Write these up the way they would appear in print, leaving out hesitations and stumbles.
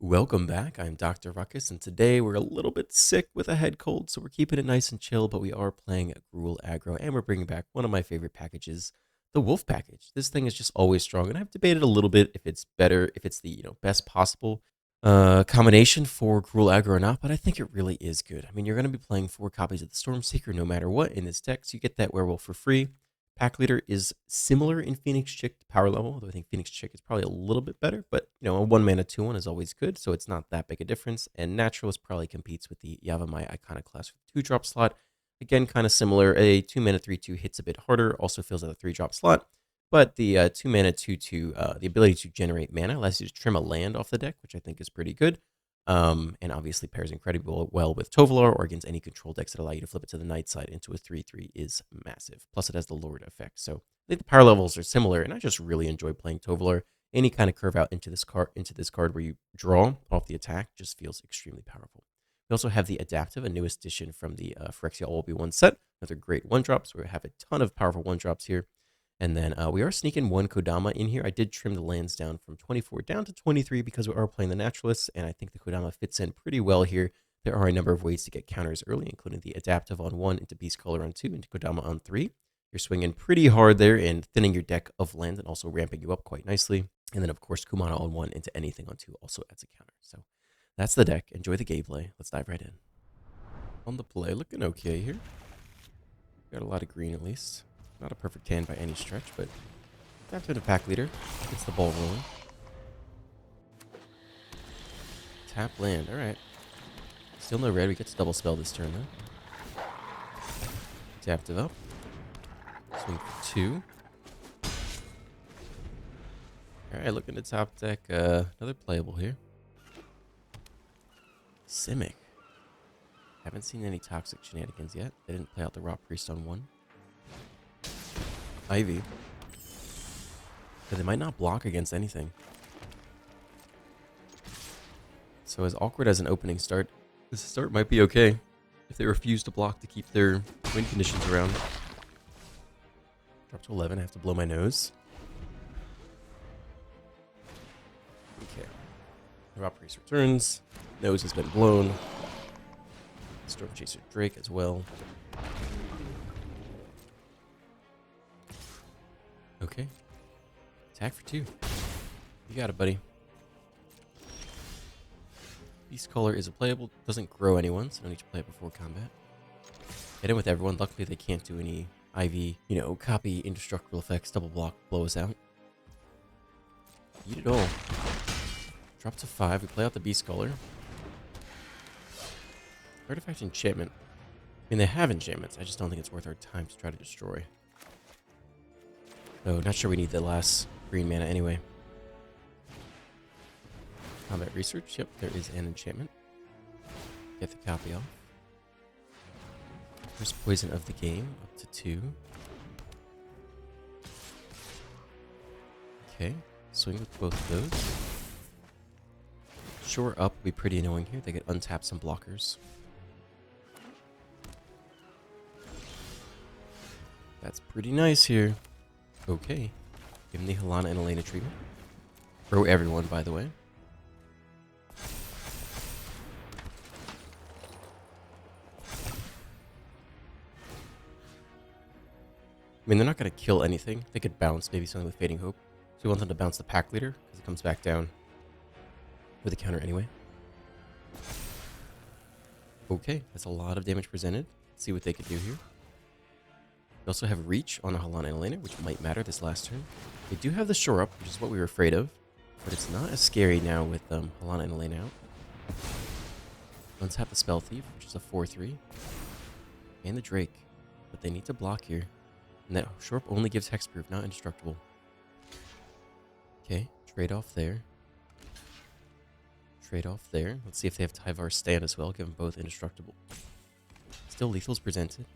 Welcome back. I'm Dr. Ruckus, and today we're a little bit sick with a head cold, so we're keeping it nice and chill, but we are playing GRUUL Aggro, and we're bringing back one of my favorite packages, the Wolf package. This thing is just always strong, and I've debated a little bit if it's better, if it's the best possible combination for GRUUL Aggro or not, but I think it really is good. I mean, you're going to be playing 4 copies of the Stormseeker no matter what in this deck, so you get that Werewolf for free. Pack Leader is similar in Phoenix Chick to power level, although I think Phoenix Chick is probably a little bit better, but a 1 mana 2/1 is always good, so it's not that big a difference. And Naturalist probably competes with the Yavimaya Iconoclast for the 2-drop slot. Again, kind of similar. A 2 mana 3/2 hits a bit harder, also fills out a 3-drop slot, but the 2 mana 2/2, the ability to generate mana allows you to trim a land off the deck, which I think is pretty good. And obviously pairs incredibly well with Tovolar or against any control decks that allow you to flip it to the night side into a 3/3 is massive. Plus it has the Lord effect. So I think the power levels are similar, and I just really enjoy playing Tovolar. Any kind of curve out into this card where you draw off the attack just feels extremely powerful. We also have the Adaptive, a newest addition from the Phyrexia All-Be-One set. Another great 1-drops. We have a ton of powerful 1-drops here. And then we are sneaking 1 Kodama in here. I did trim the lands down from 24 down to 23 because we are playing the Naturalists, and I think the Kodama fits in pretty well here. There are a number of ways to get counters early, including the Adaptive on 1, into Beast Color on 2, into Kodama on 3. You're swinging pretty hard there and thinning your deck of land and also ramping you up quite nicely. And then, of course, Kumana on 1 into anything on 2 also adds a counter. So that's the deck. Enjoy the gameplay. Let's dive right in. On the play, looking okay here. Got a lot of green at least. Not a perfect hand by any stretch, but tap to the Pack Leader. Gets the ball rolling. Tap land. All right. Still no red. We get to double spell this turn, though. Tapped it up. Swing for 2. All right, looking to top deck. Another playable here. Simic. Haven't seen any toxic shenanigans yet. They didn't play out the Raw Priest on 1. Ivy. But they might not block against anything. So as awkward as an opening start, this start might be okay if they refuse to block to keep their win conditions around. Drop to 11, I have to blow my nose. Okay. Rob Priest returns. Nose has been blown. Storm Chaser Drake as well. Okay. Attack for 2. You got it, buddy. Beast Color is a playable. Doesn't grow anyone, so no need to play it before combat. Hit in with everyone. Luckily, they can't do any IV, copy indestructible effects, double block, blow us out. Eat it all. Drop to 5. We play out the Beast Color. Artifact enchantment. I mean, they have enchantments. I just don't think it's worth our time to try to destroy. Oh, not sure we need the last green mana anyway. Combat research. Yep, there is an enchantment. Get the copy off. First poison of the game, up to 2. Okay, swing with both of those. Shore up will be pretty annoying here. They get untap some blockers. That's pretty nice here. Okay. Give him the Helana and Elena treatment. Throw everyone, by the way. I mean, they're not going to kill anything. They could bounce maybe something with Fading Hope. So we want them to bounce the Pack Leader, because it comes back down with a counter anyway. Okay, that's a lot of damage presented. Let's see what they could do here. We also have Reach on a Helana and Elena, which might matter this last turn. They do have the Shore Up, which is what we were afraid of. But it's not as scary now with Helana and Elena out. Let's have the Spell Thief, which is a 4/3. And the Drake. But they need to block here. And that Shore Up only gives Hexproof, not Indestructible. Okay, trade off there. Trade off there. Let's see if they have Tyvar stand as well. Give them both Indestructible. Still lethals presented.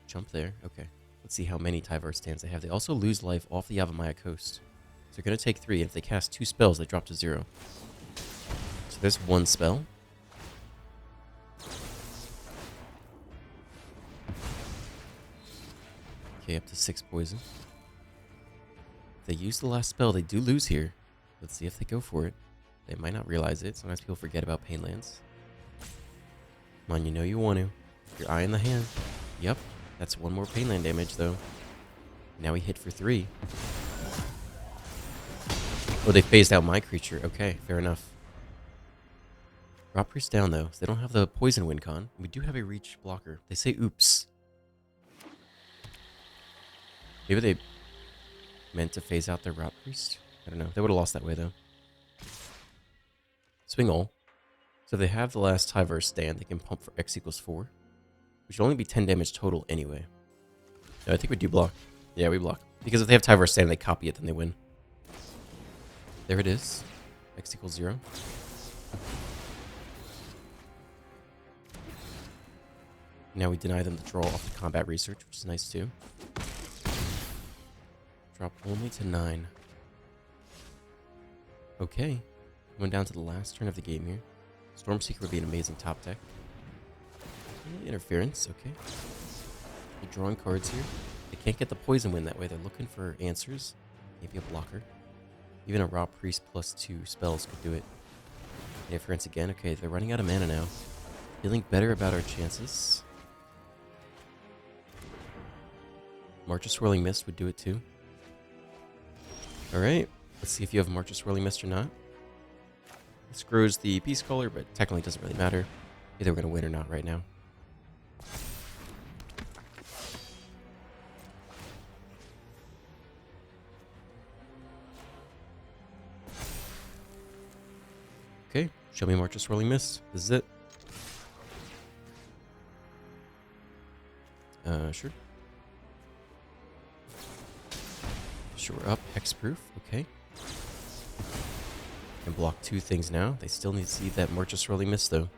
Jump there. Okay. Let's see how many Tyvar stands they have. They also lose life off the Yavimaya coast. So they're going to take 3. And if they cast 2 spells, they drop to 0. So there's 1 spell. Okay, up to 6 poison. If they use the last spell, they do lose here. Let's see if they go for it. They might not realize it. Sometimes people forget about pain lands. Come on, you know you want to. Your eye in the hand. Yep. That's one more pain land damage, though. Now we hit for 3. Oh, they phased out my creature. Okay, fair enough. Rot Priest down, though. So they don't have the Poison Win Con. We do have a reach blocker. They say oops. Maybe they meant to phase out their Rot Priest? I don't know. They would have lost that way, though. Swing all. So if they have the last Tyvar stand, they can pump for X equals 4. Which should only be 10 damage total anyway. No, I think we do block. Yeah, we block. Because if they have Tyvar stand, they copy it, then they win. There it is. X equals 0. Now we deny them the draw off the combat research, which is nice too. Drop only to 9. Okay. Going down to the last turn of the game here. Stormseeker would be an amazing top deck. Interference, okay. They're drawing cards here. They can't get the poison win that way. They're looking for answers. Maybe a blocker. Even a Raw Priest plus 2 spells could do it. Interference again. Okay, they're running out of mana now. Feeling better about our chances. March of Swirling Mist would do it too. Alright, let's see if you have March of Swirling Mist or not. This grows the Beast Caller, but technically it doesn't really matter. Either we're going to win or not right now. Okay, show me March of Swirling Mist. This is it. Sure. Sure up, hexproof, okay. Can block 2 things now. They still need to see that March of Swirling Mist, though.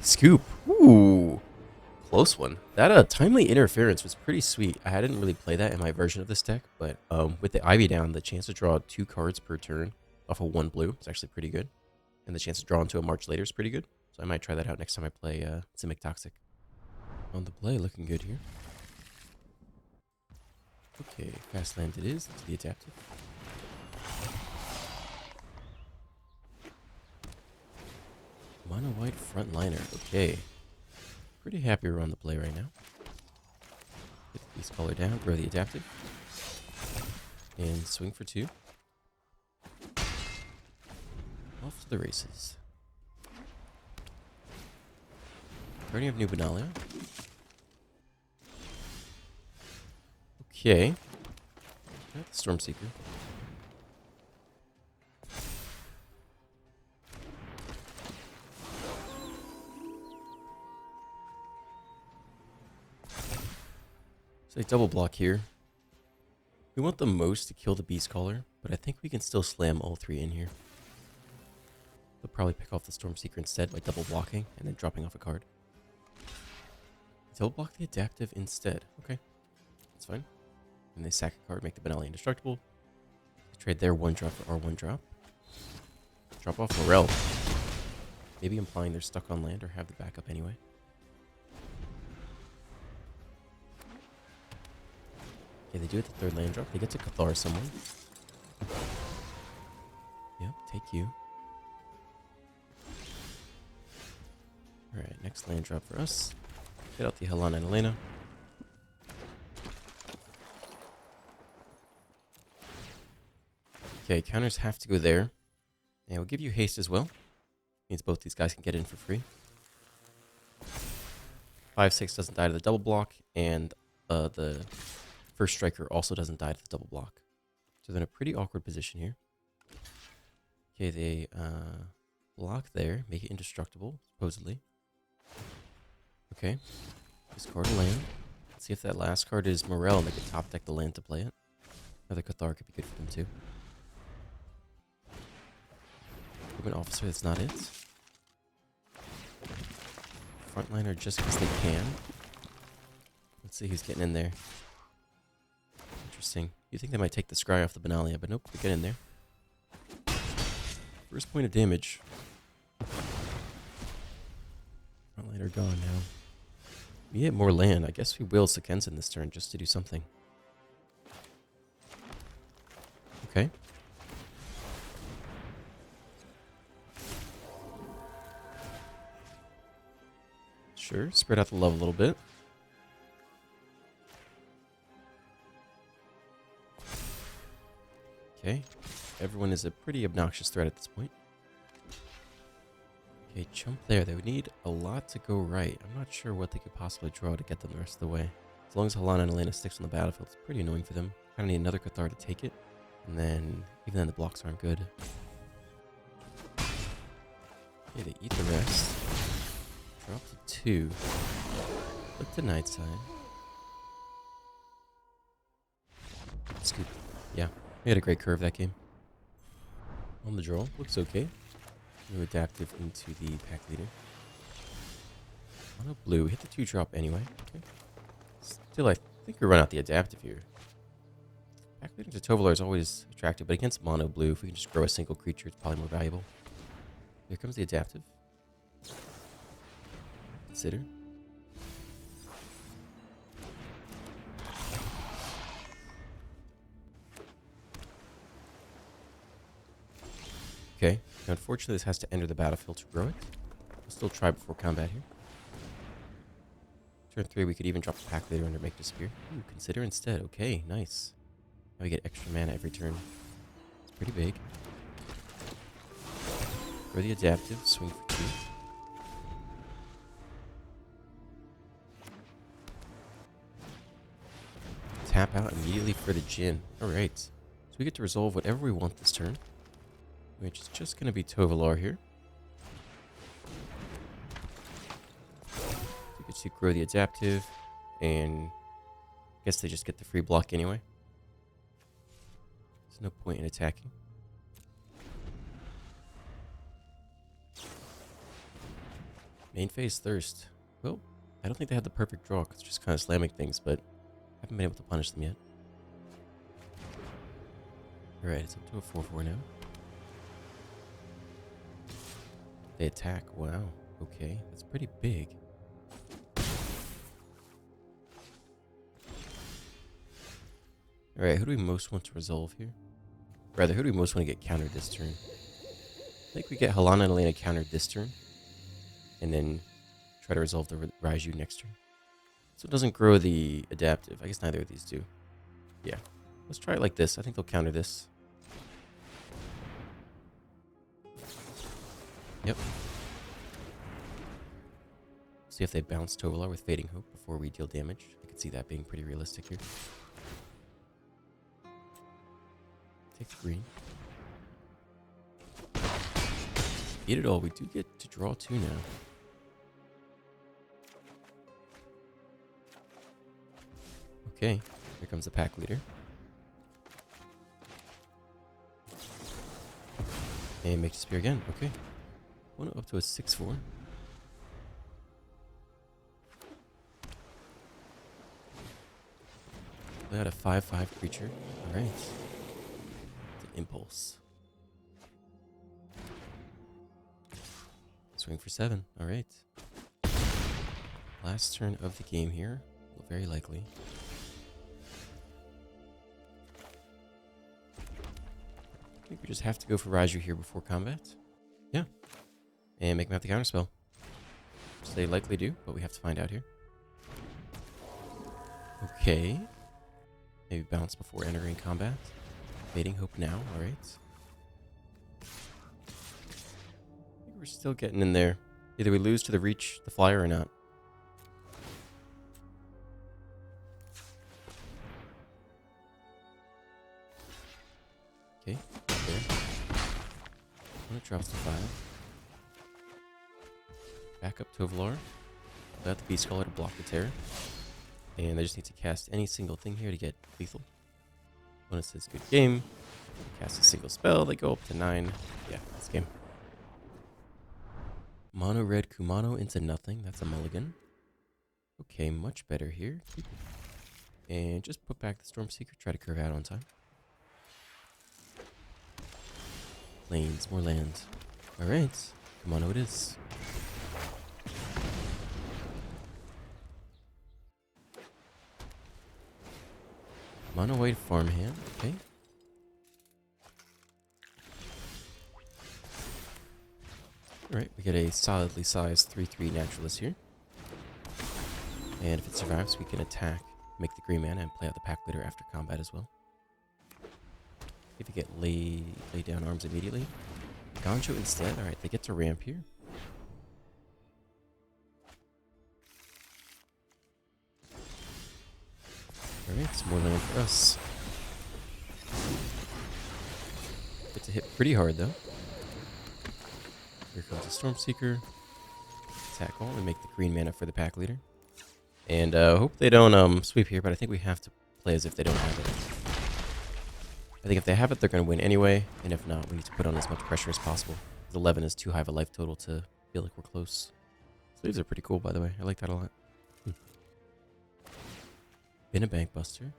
Scoop! Ooh! Close one. That timely interference was pretty sweet. I didn't really play that in my version of this deck, but with the Ivy down, the chance to draw 2 cards per turn off of 1 blue is actually pretty good. And the chance to draw into a March later is pretty good. So I might try that out next time I play Simic Toxic. On the play, looking good here. Okay, fast land it is. Let's be adaptive. Mono white frontliner. Okay. Pretty happy we're on the play right now. Get the Beast Caller down, grow the adaptive. And swing for 2. Off to the races. Already have new Benalia. Okay. Got the Stormseeker. So they double block here. We want the most to kill the Beast Caller, but I think we can still slam all 3 in here. They'll probably pick off the Stormseeker instead by double blocking and then dropping off a card. Double block the adaptive instead. Okay, that's fine. And they sack a card, make the Benalia indestructible. They trade their 1-drop for our 1-drop. Drop off Morel. Maybe implying they're stuck on land or have the backup anyway. Okay, they do it the 3rd land drop. They get to Cathar someone. Yep, take you. Alright, next land drop for us. Get out the Helena and Elena. Okay, counters have to go there. And we'll give you haste as well. Means both these guys can get in for free. 5/6 doesn't die to the double block, and the first striker also doesn't die to the double block. So they're in a pretty awkward position here. Okay, they block there, make it indestructible, supposedly. Okay, discard a land. Let's see if that last card is Morel, and they can top deck the land to play it. Another Cathar could be good for them too. Movement Officer, that's not it. Frontliner just because they can. Let's see who's getting in there. Interesting. You think they might take the Scry off the Benalia, but nope, they get in there. First point of damage. Frontliner gone now. We get more land. I guess we will Sekensen this turn just to do something. Okay. Sure, spread out the love a little bit. Okay, everyone is a pretty obnoxious threat at this point. Okay, jump there. They would need a lot to go right. I'm not sure what they could possibly draw to get them the rest of the way. As long as Halana and Elena sticks on the battlefield, it's pretty annoying for them. Kind of need another Cathar to take it. And then, even then, the blocks aren't good. Okay, they eat the rest. Drop to 2. Flip to night side. Scoop. Yeah, we had a great curve that game. On the draw, looks okay. New adaptive into the pack leader. Mono blue, hit the 2-drop anyway. Okay. Still, I think we run out the adaptive here. Pack leader to Tovolar is always attractive, but against mono blue, if we can just grow a single creature, it's probably more valuable. Here comes the adaptive. Consider. Okay, now unfortunately this has to enter the battlefield to grow it. We'll still try before combat here. Turn 3, we could even drop the pack later under Make Disappear. Ooh, consider instead. Okay, nice. Now we get extra mana every turn. It's pretty big. For the adaptive, swing for 2. Tap out immediately for the Djinn. Alright. So we get to resolve whatever we want this turn. Which is just going to be Tovolar here. You can see grow the adaptive. And I guess they just get the free block anyway. There's no point in attacking. Main phase Thirst. Well, I don't think they have the perfect draw because it's just kind of slamming things, but I haven't been able to punish them yet. Alright, it's up to a 4-4 now. They attack. Wow. Okay, that's pretty big. Alright, who do we most want to resolve here? Rather, who do we most want to get countered this turn? I think we get Halana and Elena countered this turn. And then try to resolve the Raiju next turn. So it doesn't grow the adaptive. I guess neither of these do. Yeah. Let's try it like this. I think they'll counter this. Yep. See if they bounce Tovolar with Fading Hope before we deal damage. I could see that being pretty realistic here. Take the green. Eat it all. We do get to draw 2 now. Okay, here comes the pack leader. And make Spear again. Okay. One up to a 6-4. We got a 5-5 creature. Alright. It's an impulse. Swing for 7. Alright. Last turn of the game here. Well, very likely. I think we just have to go for Raiju here before combat. Yeah. And make him have the counterspell. Which they likely do, but we have to find out here. Okay. Maybe bounce before entering combat. Fading Hope now, alright. I think we're still getting in there. Either we lose to the Reach, the Flyer, or not. Okay, there. When it drops to 5. Back up Tovolar. Without the Beast Caller to block the Terror. And they just need to cast any single thing here to get lethal. When it says good game, cast a single spell, they go up to 9. Yeah, that's game. Mono red Kumano into nothing. That's a mulligan. Okay, much better here. Keep it. And just put back the Stormseeker. Try to curve out on time. Lanes, more land. Alright, Kumano it is. Mono white farmhand, okay. Alright, we get a solidly sized 3-3 naturalist here. And if it survives, we can attack, make the green mana, and play out the pack leader after combat as well. If you get lay down arms immediately. Gancho instead. Alright, they get to ramp here. Alright, it's more land for us. Get to hit pretty hard though. Here comes a Stormseeker. Attack all and make the green mana for the pack leader. And hope they don't sweep here, but I think we have to play as if they don't have it. I think if they have it, they're going to win anyway. And if not, we need to put on as much pressure as possible. 11 is too high of a life total to feel like we're close. Sleeves are pretty cool, by the way. I like that a lot. Bin a Bank Buster.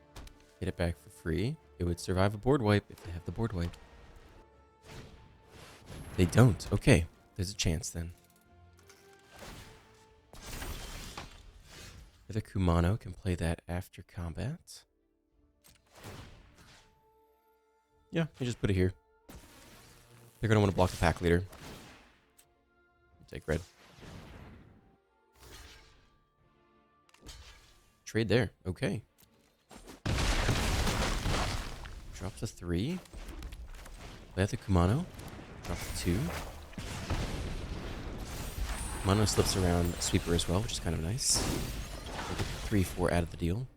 Get it back for free. It would survive a board wipe if they have the board wipe. They don't. Okay. There's a chance then. The Kumano can play that after combat. Yeah, you just put it here. They're going to want to block the pack leader. Take red. Trade there. Okay. Drop to 3. Play out the Kumano. Drop to 2. Kumano slips around Sweeper as well, which is kind of nice. We'll get 3-4 out of the deal.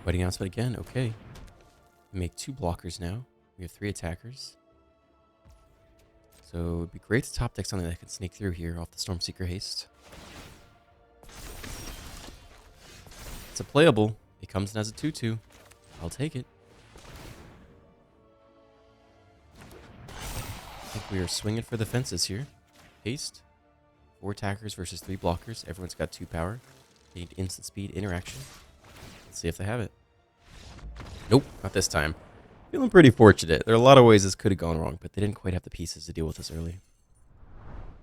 Wedding announcement again. Okay. We make 2 blockers now. We have 3 attackers. So it would be great to top deck something that can sneak through here off the Stormseeker haste. It's a playable. It comes in as a 2-2. I'll take it. I think we are swinging for the fences here. Haste. 4 attackers versus 3 blockers. Everyone's got 2 power. They need instant speed interaction. Let's see if they have it. Nope, not this time. Feeling pretty fortunate. There are a lot of ways this could have gone wrong, but they didn't quite have the pieces to deal with us early.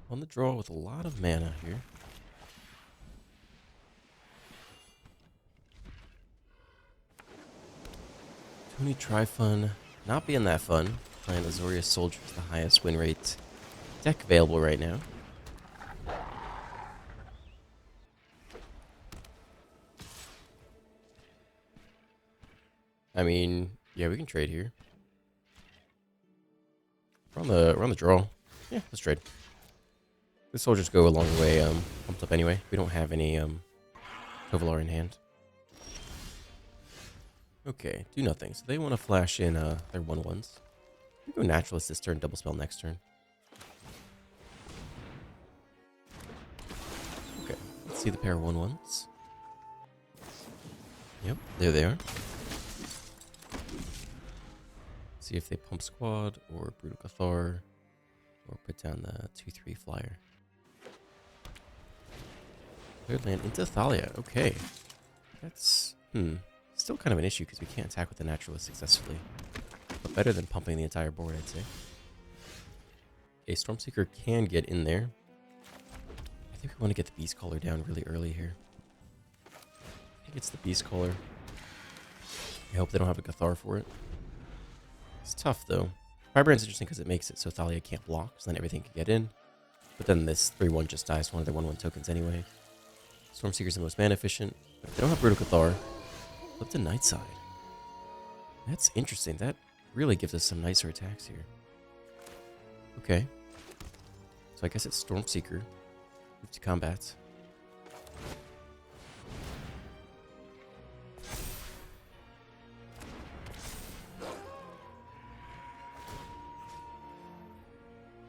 On the draw with a lot of mana here. Tony Tryfun not being that fun. Playing Azorius Soldier is the highest win rate deck available right now. I mean, yeah, we can trade here. We're on the draw. Yeah, let's trade. The soldiers go a long way pumped up anyway. We don't have any Tovolar in hand. Okay, do nothing. So they want to flash in their 1/1s. We go Naturalist this turn, double spell next turn. Okay, let's see the pair of 1/1s. Yep, there they are. See if they pump Squad or Brutal Cathar or put down the 2/3 flyer. Third land into Thalia. Okay. That's still kind of an issue because we can't attack with the Naturalist successfully. But better than pumping the entire board, I'd say. A Stormseeker can get in there. I think we want to get the Beast Caller down really early here. I think it's the Beast Caller. I hope they don't have a Cathar for it. It's tough, though. Firebrand's interesting because it makes it so Thalia can't block, so then everything can get in. But then this 3/1 just dies one of their 1/1 tokens anyway. Stormseeker's the most mana efficient, but if they don't have Brutal Cathar, flip to Nightside. That's interesting. That really gives us some nicer attacks here. Okay. So I guess it's Stormseeker. Move to combat.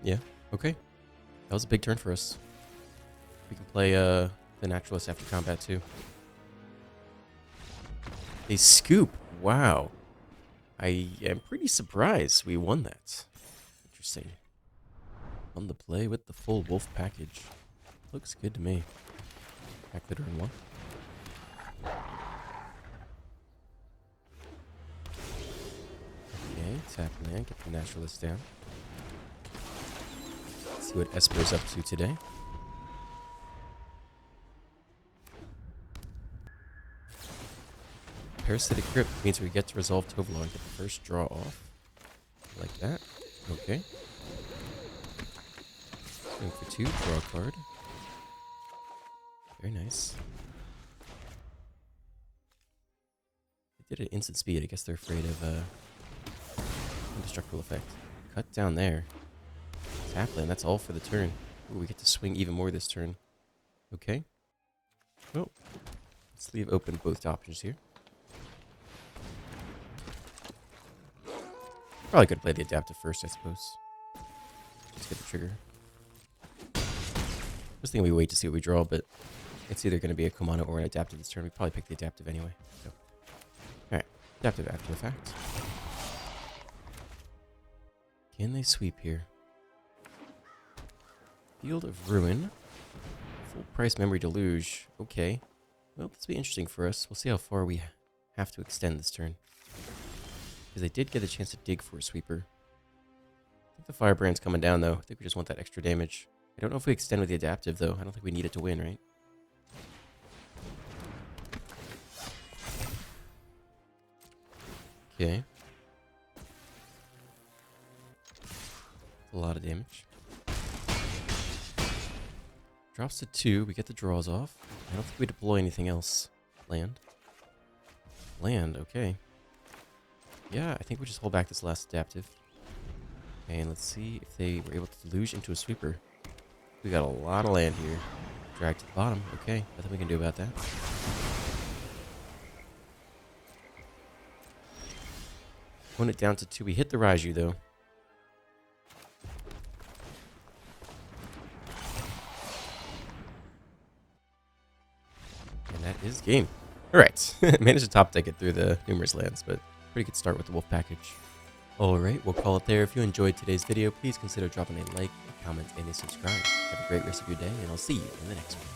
Yeah, okay. That was a big turn for us. We can play the Naturalist after combat too. A scoop. Wow. I am pretty surprised we won that. Interesting. On the play with the full wolf package. Looks good to me. Pack leader in 1. Okay, tap land, get the Naturalist down. Let's see what Esper's up to today. Parasitic Grip means we get to resolve Tovolar and get the first draw off. Like that. Okay. Going for 2, draw a card. Very nice. They did it instant speed. I guess they're afraid of indestructible effect. Cut down there. Tapland, that's all for the turn. Ooh, we get to swing even more this turn. Okay. Oh. Let's leave open both options here. Probably could play the adaptive first, I suppose. Just get the trigger. I was thinking we wait to see what we draw, but it's either going to be a Kumano or an adaptive this turn. We probably pick the adaptive anyway. So, alright, adaptive after the fact. Can they sweep here? Field of Ruin. Full price memory deluge. Okay. Well, this will be interesting for us. We'll see how far we have to extend this turn. Because they did get a chance to dig for a sweeper. I think the Firebrand's coming down, though. I think we just want that extra damage. I don't know if we extend with the adaptive, though. I don't think we need it to win, right? Okay. A lot of damage. Drops to 2. We get the draws off. I don't think we deploy anything else. Land. Land, okay. Yeah, I think we just hold back this last adaptive. And let's see if they were able to deluge into a sweeper. We got a lot of land here. Drag to the bottom. Okay, nothing we can do about that. Won it down to 2. We hit the Raiju, though. And that is game. Alright. Managed to top deck it through the numerous lands, but pretty good start with the wolf package. Alright, we'll call it there. If you enjoyed today's video, please consider dropping a like, a comment, and a subscribe. Have a great rest of your day, and I'll see you in the next one.